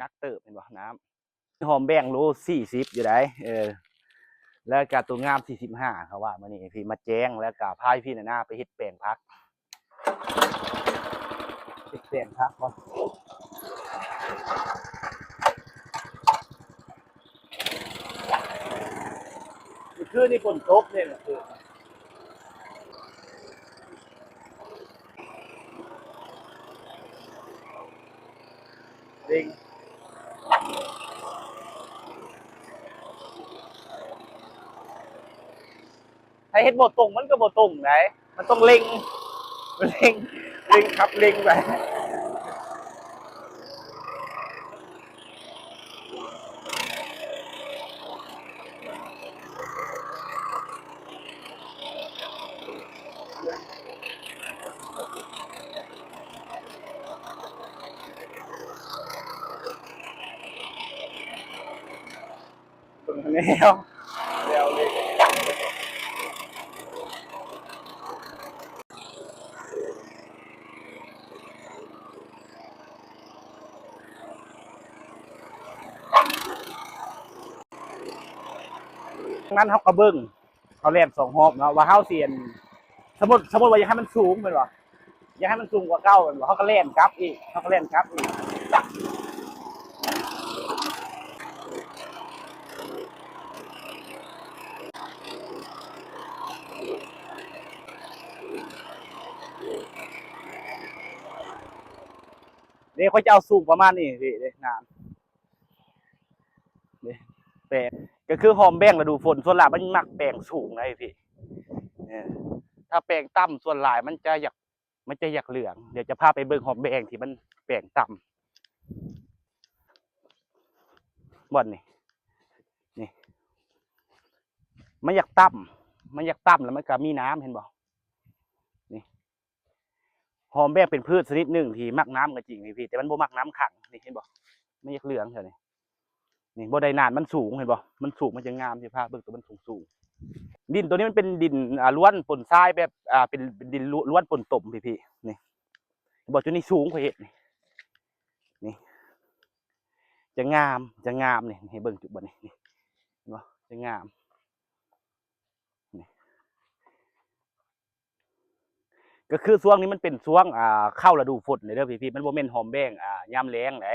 นักเติบเป็นบ่น้ำหอมแบ่งโล40อยู่ได้แล้วก็ตัวงาม45เขาว่ามื้อนี้พี่มาแจ้งแล้วก็พาพี่หน้าไปเฮ็ดแปลงพักเฮ็ดแปลงพักบ่คือนี่ฝนตกเนี่ยคือเร่งถ้าเฮ็ดบ่ตรงมันก็บ่ตรงไหนมันต้องเร่งเร่งเร่งครับเร่งไปตรงแนวเลยนั้นเฮาก็เบิ่งเขาแล่น2รอบเนาะว่าเฮาสิสมมุติว่าอยากให้มันสูงแม่นบ่อยากให้มันสูงกว่าเก่าแม่นบ่เฮาก็แล่นกลับอีกเฮาก็แล่นกลับอีกเดี๋ยวเขาจะเอาสูงประมาณนี้พี่เด้งานนี่แปลงก็คือหอมแบ่งฤดูฝนส่วนหลายมันมักแปลงสูงนะพี่เออถ้าแปลงต่ำส่วนหลายมันจะอยากเหลืองเดี๋ยวจะพาไปเบิ่งหอมแบ่งที่มันแปลงต่ำบ่อนนี่มันอยากต่ำแล้วมันก็มีน้ำเห็นบ่นี่หอมแบ่งเป็นพืชชนิดหนึ่งที่มักน้ำก็จริงพี่แต่มันบ่มักน้ำขังนี่เห็นบ่มันอยากเหลืองเท่านี้นี่บ่ได้นานมันสูงเห็นบ่มันสูงมันจะงามสิพาเบิ่งตัวมันสูงดินตัวนี้มันเป็นดินล้วนปนทรายแบบเป็นดินล้วนปนตมพี่นี่บ่จุดนี้สูงกว่าเฮ็ดนี่จะงามนี่ให้เบิ่งจุดบ่นี่เห็นบ่จะงามนี่ก็คือช่วงนี้มันเป็นช่วงเข้าฤดูฝนเลยเด้อพี่มันบ่แม่นหอมแบ่งยามแล้งได